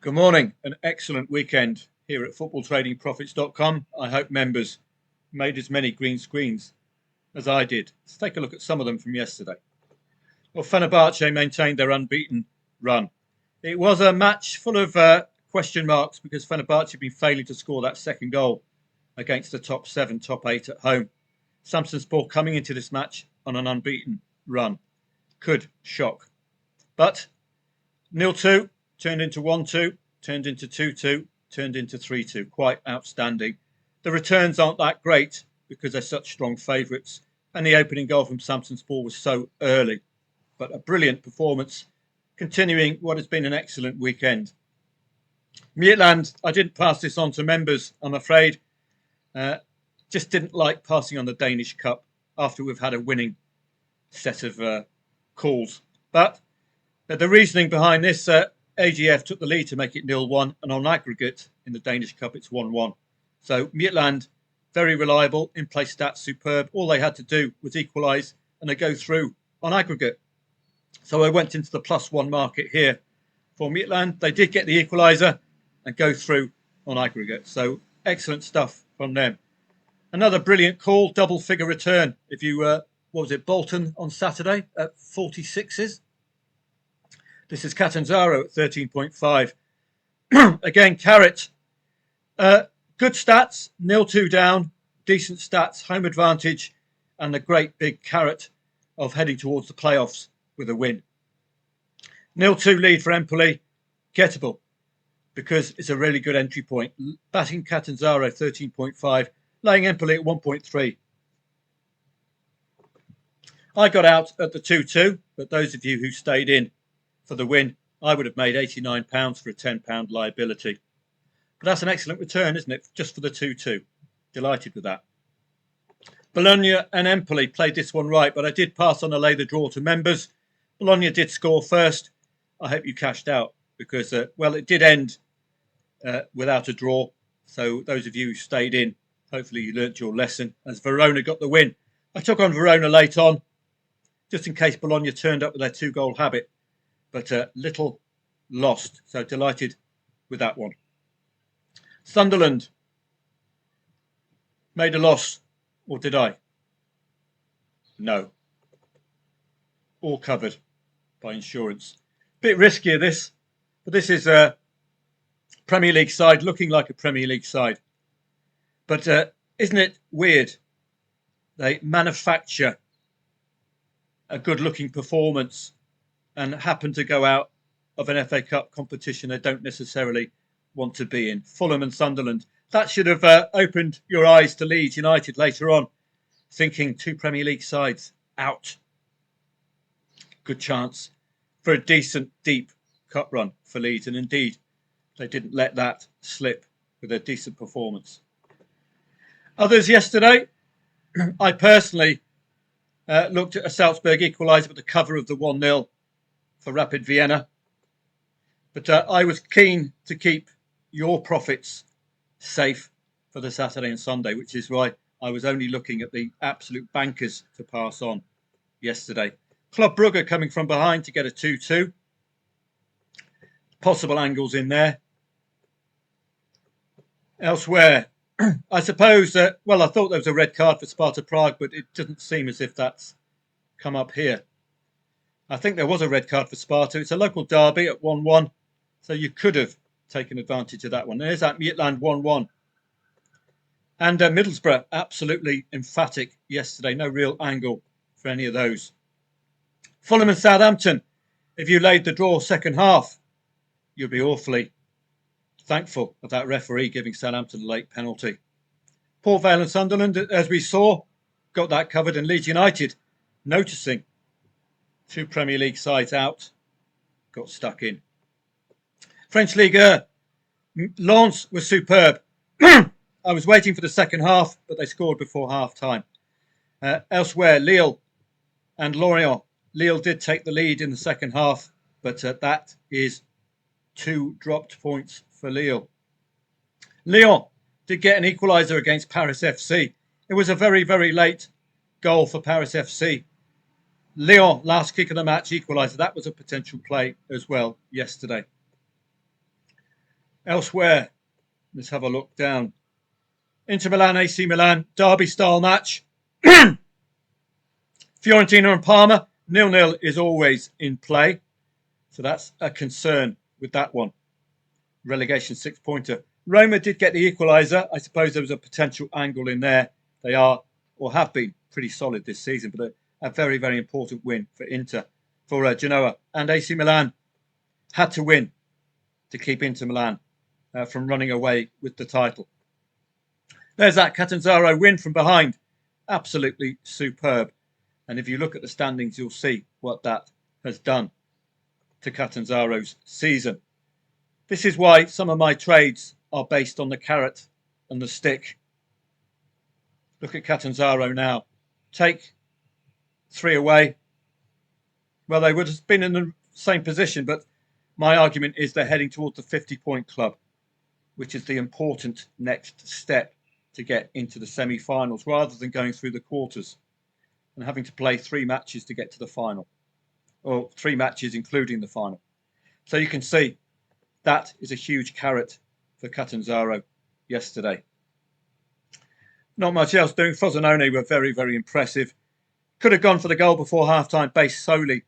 Good morning, an excellent weekend here at FootballTradingProfits.com. I hope members made as many green screens as I did. Let's take a look at some of them from yesterday. Well, Fenerbahce maintained their unbeaten run. It was a match full of question marks because Fenerbahce had been failing to score that second goal against the top 7, top 8 at home. Samsunspor coming into this match on an unbeaten run could shock. But 0-2 turned into 1-2, turned into 2-2, turned into 3-2. Quite outstanding. The returns aren't that great because they're such strong favourites. And the opening goal from Samsunspor was so early. But a brilliant performance, continuing what has been an excellent weekend. Midtjylland, I didn't pass this on to members, I'm afraid. Just didn't like passing on the Danish Cup after we've had a winning set of calls. But the reasoning behind this, AGF took the lead to make it 0-1, and on aggregate in the Danish Cup it's 1-1. So Midtjylland, very reliable, in-play stats superb. All they had to do was equalise and they go through on aggregate. So I went into the +1 market here for Midtjylland. They did get the equaliser and go through on aggregate. So excellent stuff from them. Another brilliant call, double figure return. If you, what was it, Bolton on Saturday at 46s? This is Catanzaro at 13.5. Again, Carrot. Good stats, 0-2 down, decent stats, home advantage, and the great big carrot of heading towards the playoffs with a win. 0-2 lead for Empoli, gettable, because it's a really good entry point. Batting Catanzaro 13.5, laying Empoli at 1.3. I got out at the 2-2, but those of you who stayed in for the win, I would have made £89 for a £10 liability. But that's an excellent return, isn't it? Just for the 2-2. Delighted with that. Bologna and Empoli played this one right, but I did pass on a lay the draw to members. Bologna did score first. I hope you cashed out because, well, it did end without a draw. So those of you who stayed in, hopefully you learnt your lesson as Verona got the win. I took on Verona late on, just in case Bologna turned up with their 2-goal habit. But little lost. So delighted with that one. Sunderland made a loss. Or did I? No. All covered by insurance. Bit riskier this. But this is a Premier League side looking like a Premier League side. But isn't it weird? They manufacture a good-looking performance and happen to go out of an FA Cup competition they don't necessarily want to be in. Fulham and Sunderland. That should have opened your eyes to Leeds United later on, thinking 2 Premier League sides out. Good chance for a decent, deep cup run for Leeds. And indeed, they didn't let that slip with a decent performance. Others yesterday, I personally looked at a Salzburg equaliser with the cover of the 1-0. For Rapid Vienna. But I was keen to keep your profits safe for the Saturday and Sunday, which is why I was only looking at the absolute bankers to pass on yesterday. Club Brugge coming from behind to get a 2-2. Possible angles in there. Elsewhere, I suppose, well, I thought there was a red card for Sparta Prague, but it doesn't seem as if that's come up here. I think there was a red card for Sparta. It's a local derby at 1-1. So you could have taken advantage of that one. There's that Midtjylland 1-1. And Middlesbrough, absolutely emphatic yesterday. No real angle for any of those. Fulham and Southampton. If you laid the draw second half, you'd be awfully thankful of that referee giving Southampton a late penalty. Port Vale and Sunderland, as we saw, got that covered. And Leeds United, noticing 2 Premier League sides out, got stuck in. French Liga, Lens was superb. I was waiting for the second half, but they scored before half time. Elsewhere, Lille and Lorient. Lille did take the lead in the second half, but that is 2 dropped points for Lille. Lyon did get an equaliser against Paris FC. It was a very, very late goal for Paris FC. Lyon, last kick of the match, equaliser. That was a potential play as well yesterday. Elsewhere, let's have a look down. Inter Milan, AC Milan, derby style match. Fiorentina and Parma, 0-0 is always in play. So that's a concern with that one. Relegation 6-pointer. Roma did get the equaliser. I suppose there was a potential angle in there. They are, or have been, pretty solid this season, but a very, very important win for Inter, for Genoa. And AC Milan had to win to keep Inter Milan from running away with the title. There's that Catanzaro win from behind. Absolutely superb. And if you look at the standings, you'll see what that has done to Catanzaro's season. This is why some of my trades are based on the carrot and the stick. Look at Catanzaro now. Take 3 away. Well, they would have been in the same position, but my argument is they're heading towards the 50-point club, which is the important next step to get into the semi-finals, rather than going through the quarters and having to play 3 matches to get to the final, or 3 matches including the final. So you can see that is a huge carrot for Catanzaro yesterday. Not much else doing. Frosinone were very, very impressive. Could have gone for the goal before half-time based solely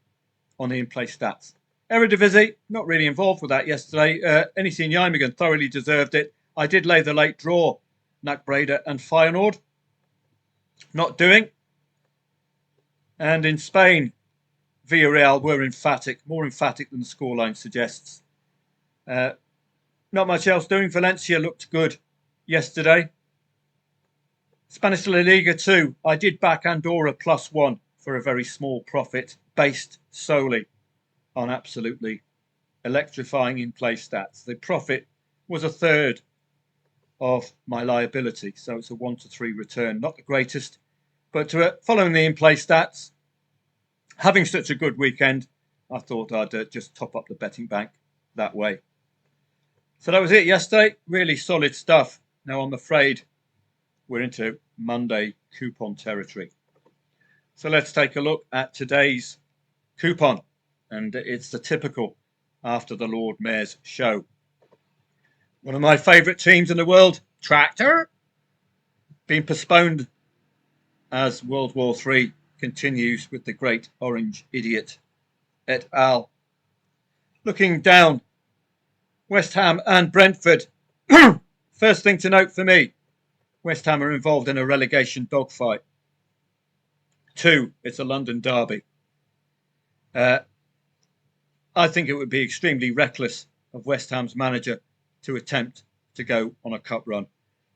on the in-play stats. Eredivisie, not really involved with that yesterday. NEC Nijmegen thoroughly deserved it. I did lay the late draw, NAC Breda and Feyenoord. Not doing. And in Spain, Villarreal were emphatic, more emphatic than the scoreline suggests. Not much else doing. Valencia looked good yesterday. Spanish La Liga 2. I did back Andorra +1 for a very small profit, based solely on absolutely electrifying in-play stats. The profit was a third of my liability, so it's a 1-3 return. Not the greatest, but following the in-play stats, having such a good weekend, I thought I'd just top up the betting bank that way. So that was it yesterday. Really solid stuff. Now I'm afraid we're into Monday coupon territory. So let's take a look at today's coupon. And it's the typical after the Lord Mayor's show. One of my favourite teams in the world, Tractor, being postponed as World War III continues with the great orange idiot et al. Looking down, West Ham and Brentford. First thing to note for me, West Ham are involved in a relegation dogfight. 2, it's a London derby. I think it would be extremely reckless of West Ham's manager to attempt to go on a cup run.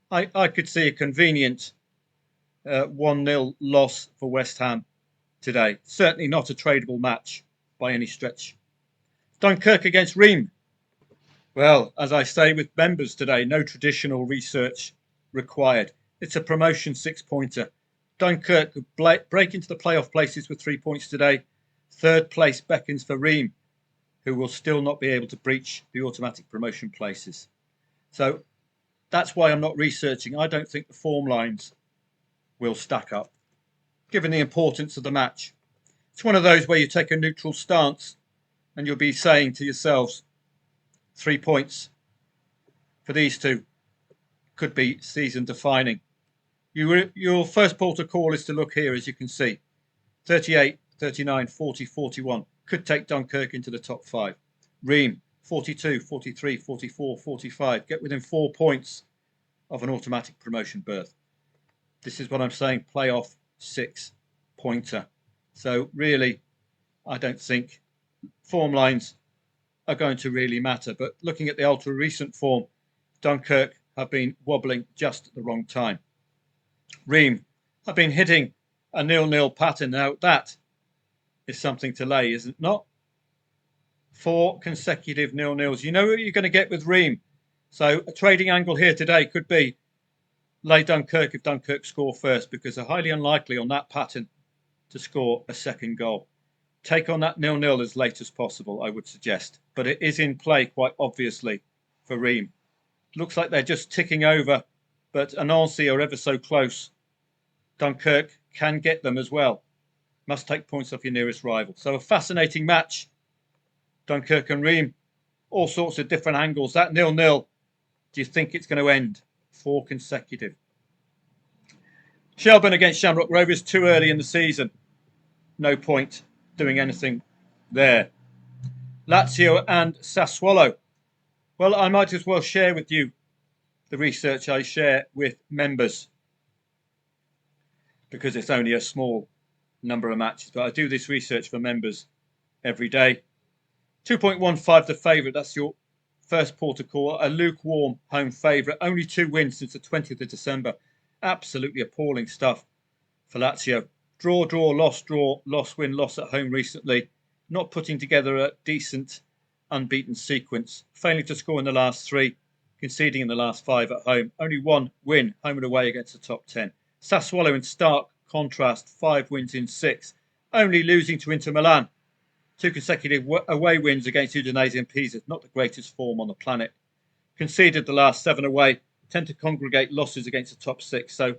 I could see a convenient 1-0 loss for West Ham today. Certainly not a tradable match by any stretch. Dunkirk against Reims. Well, as I say with members today, no traditional research required. It's a promotion 6-pointer. Dunkirk could break into the playoff places with 3 points today. 3rd place beckons for Reims, who will still not be able to breach the automatic promotion places. So that's why I'm not researching. I don't think the form lines will stack up, given the importance of the match. It's one of those where you take a neutral stance and you'll be saying to yourselves, 3 points for these two could be season defining. Your first port of call is to look here, as you can see. 38, 39, 40, 41. Could take Dunkirk into the top 5. Reims, 42, 43, 44, 45. Get within 4 points of an automatic promotion berth. This is what I'm saying, playoff 6-pointer. So really, I don't think form lines are going to really matter. But looking at the ultra recent form, Dunkirk have been wobbling just at the wrong time. Reims have been hitting a 0-0 pattern. Now that is something to lay, is it not? 4 consecutive 0-0s. You know what you're going to get with Reims. So a trading angle here today could be lay Dunkirk if Dunkirk score first, because they're highly unlikely on that pattern to score a second goal. Take on that 0-0 as late as possible, I would suggest. But it is in play quite obviously for Reims. Looks like they're just ticking over, but Nancy are ever so close. Dunkirk can get them as well. Must take points off your nearest rival. So a fascinating match. Dunkirk and Reims. All sorts of different angles. That 0-0 Do you think it's going to end? 4 consecutive. Shelburne against Shamrock Rovers, too early in the season. No point doing anything there. Lazio and Sassuolo. Well, I might as well share with you the research I share with members, because it's only a small number of matches. But I do this research for members every day. 2.15 the favourite. That's your first port of call. A lukewarm home favourite. Only 2 wins since the 20th of December. Absolutely appalling stuff for Lazio. Draw, loss, win, loss at home recently. Not putting together a decent unbeaten sequence. Failing to score in the last 3. Conceding in the last 5 at home. Only 1 win home and away against the top 10. Sassuolo in stark contrast. 5 wins in 6. Only losing to Inter Milan. 2 consecutive away wins against Udinese and Pisa. Not the greatest form on the planet. Conceded the last 7 away. Tend to congregate losses against the top 6. So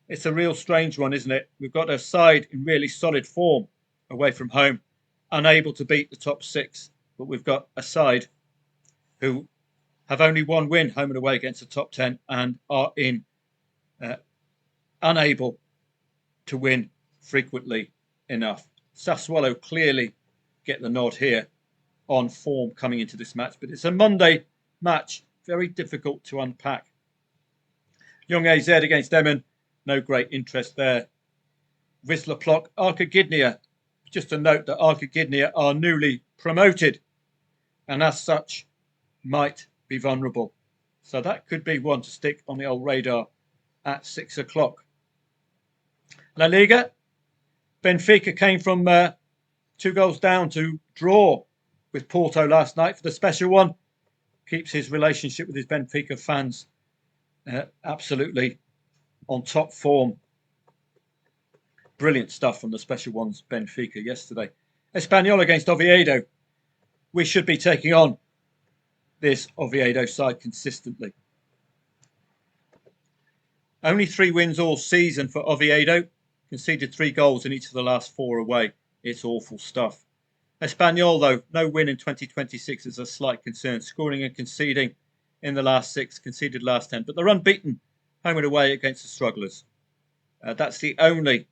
it's a real strange one, isn't it? We've got a side in really solid form away from home, unable to beat the top 6. But we've got a side who have only 1 win home and away against the top 10 and are unable to win frequently enough. Sassuolo clearly get the nod here on form coming into this match, but it's a Monday match, very difficult to unpack. Young AZ against Emmen, no great interest there. Wisla Plock, Arca Gdynia. Just a note that Arca Gdynia are newly promoted and as such might be vulnerable. So that could be one to stick on the old radar at 6 o'clock. La Liga, Benfica came from 2 goals down to draw with Porto last night for the special one. Keeps his relationship with his Benfica fans absolutely on top form. Brilliant stuff from the special ones Benfica yesterday. Espanyol against Oviedo. We should be taking on this Oviedo side consistently. Only 3 wins all season for Oviedo. Conceded 3 goals in each of the last 4 away. It's awful stuff. Espanyol, though, no win in 2026 is a slight concern. Scoring and conceding in the last 6, conceded last 10. But they're unbeaten home and away against the strugglers. That's the only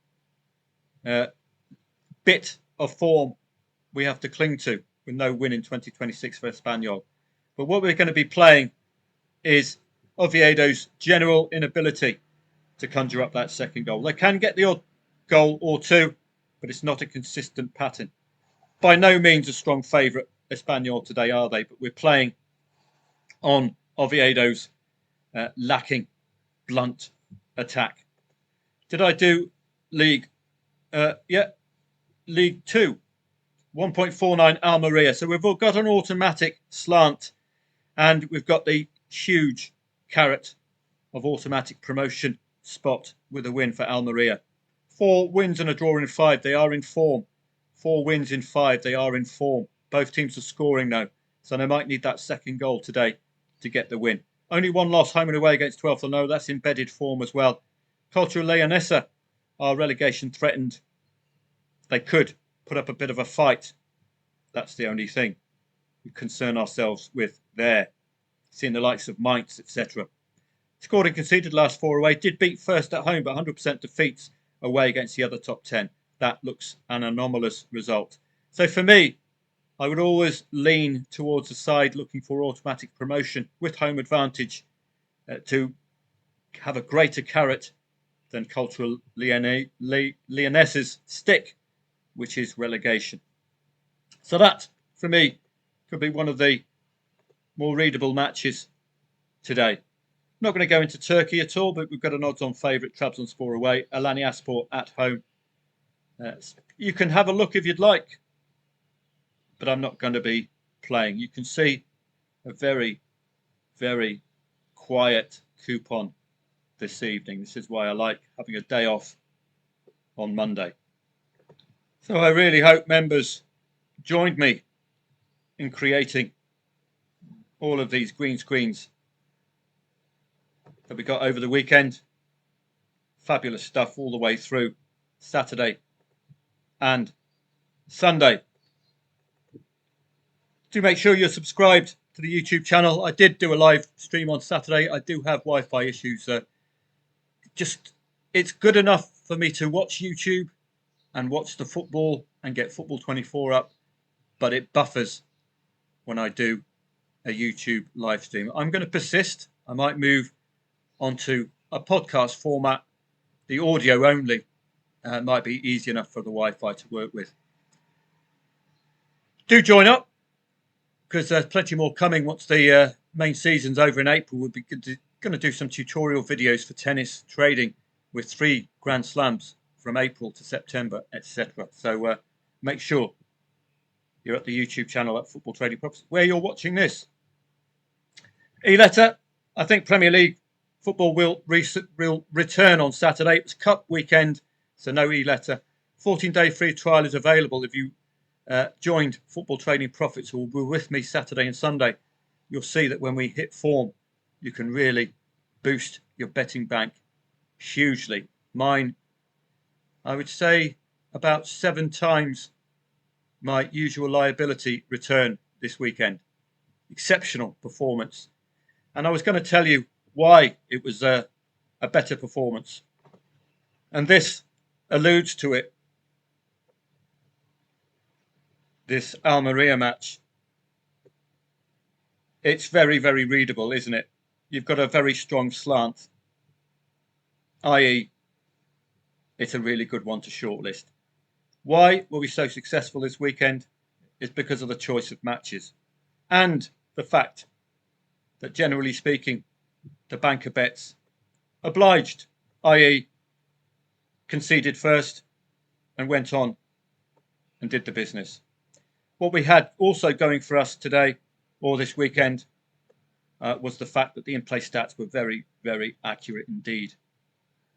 bit of form we have to cling to, with no win in 2026 for Espanyol. But what we're going to be playing is Oviedo's general inability to conjure up that second goal. They can get the odd goal or 2, but it's not a consistent pattern. By no means a strong favourite, Espanyol, today, are they? But we're playing on Oviedo's lacking blunt attack. Did I do League? League 2. 1.49 Almeria. So we've all got an automatic slant and we've got the huge carrot of automatic promotion spot with a win for Almeria. 4 wins and a draw in 5. They are in form. 4 wins in 5. They are in form. Both teams are scoring now. So they might need that second goal today to get the win. Only 1 loss home and away against 12th. I know that's embedded form as well. Cultural Leonesa are relegation threatened. They could put up a bit of a fight. That's the only thing we concern ourselves with there. Seeing the likes of Mainz, etc. Scored and conceded last 4 away. Did beat first at home, but 100% defeats away against the other top 10. That looks an anomalous result. So for me, I would always lean towards a side looking for automatic promotion with home advantage to have a greater carrot than Cultural Leonesa's stick, which is relegation. So that, for me, could be one of the more readable matches today. I'm not going to go into Turkey at all, but we've got an odds-on favourite, Trabzonspor away, Alanyaspor at home. You can have a look if you'd like, but I'm not going to be playing. You can see a very, very quiet coupon this evening. This is why I like having a day off on Monday. So I really hope members joined me in creating all of these green screens that we got over the weekend. Fabulous stuff all the way through Saturday and Sunday. Do make sure you're subscribed to the YouTube channel. I did do a live stream on Saturday. I do have Wi-Fi issues. It's good enough for me to watch YouTube and watch the football and get Football 24 up, but it buffers when I do a YouTube live stream. I'm going to persist. I might move onto a podcast format. The audio only might be easy enough for the Wi-Fi to work with. Do join up, because there's plenty more coming once the main season's over in April. We'll be going to do some tutorial videos for tennis trading with 3 Grand Slams from April to September, etc. So make sure you're at the YouTube channel at Football Trading Profits, where you're watching this. E-letter, I think Premier League football will return on Saturday. It's Cup weekend, so no e-letter. 14-day free trial is available. If you joined Football Trading Profits or were with me Saturday and Sunday, you'll see that when we hit form, you can really boost your betting bank hugely. Mine, I would say, about 7 times my usual liability return this weekend. Exceptional performance. And I was going to tell you why it was a better performance. And this alludes to it. This Almeria match. It's very, very readable, isn't it? You've got a very strong slant, i.e. it's a really good one to shortlist. Why were we so successful this weekend? It's because of the choice of matches and the fact that, generally speaking, the banker bets obliged, i.e. conceded first and went on and did the business. What we had also going for us today or this weekend was the fact that the in-play stats were very, very accurate indeed.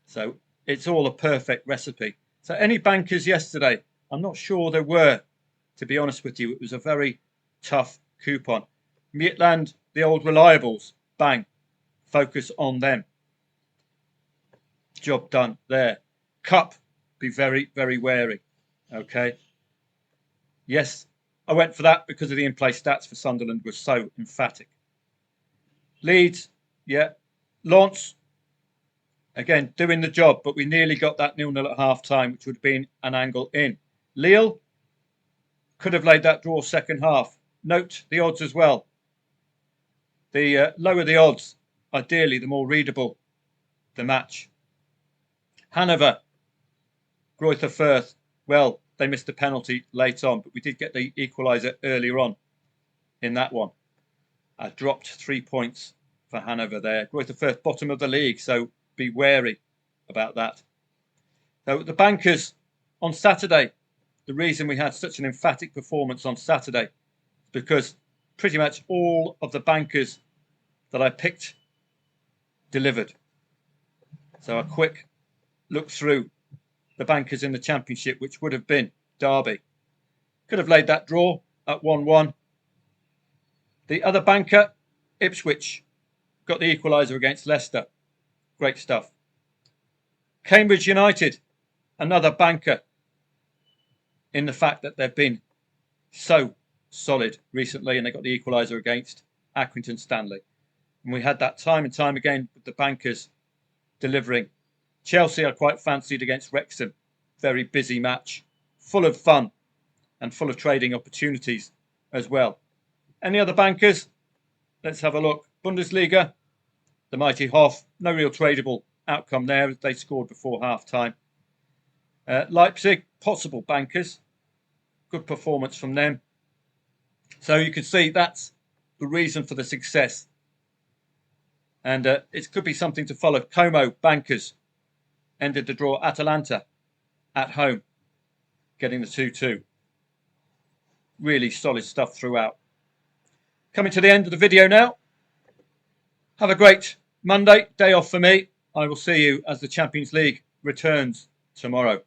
So it's all a perfect recipe. So any bankers yesterday, I'm not sure there were, to be honest with you. It was a very tough coupon. Midland, the old reliables, bang, focus on them. Job done there. Cup, be very, very wary. Okay. Yes, I went for that because of the in-play stats for Sunderland was so emphatic. Leeds, yeah. Lens, again, doing the job, but we nearly got that 0-0 at half-time, which would have been an angle in. Lille could have laid that draw second half. Note the odds as well. The lower the odds, ideally, the more readable the match. Hanover, Greuther Fürth, well, they missed a penalty late on, but we did get the equaliser earlier on in that one. I dropped 3 points for Hanover there. Greuther Fürth, bottom of the league, so be wary about that. So the bankers on Saturday, the reason we had such an emphatic performance on Saturday is because pretty much all of the bankers that I picked delivered. So a quick look through the bankers in the Championship, which would have been Derby. Could have laid that draw at 1-1. The other banker, Ipswich, got the equaliser against Leicester. Great stuff. Cambridge United, another banker, in the fact that they've been so solid recently, and they got the equaliser against Accrington Stanley. And we had that time and time again with the bankers delivering. Chelsea I quite fancied against Wrexham. Very busy match, full of fun and full of trading opportunities as well. Any other bankers? Let's have a look. Bundesliga, the mighty Hoff. No real tradable outcome there. They scored before half-time. Leipzig, possible bankers. Good performance from them. So you can see that's the reason for the success. And it could be something to follow. Como, bankers, ended the draw. Atalanta, at home, getting the 2-2. Really solid stuff throughout. Coming to the end of the video now. Have a great Monday, day off for me. I will see you as the Champions League returns tomorrow.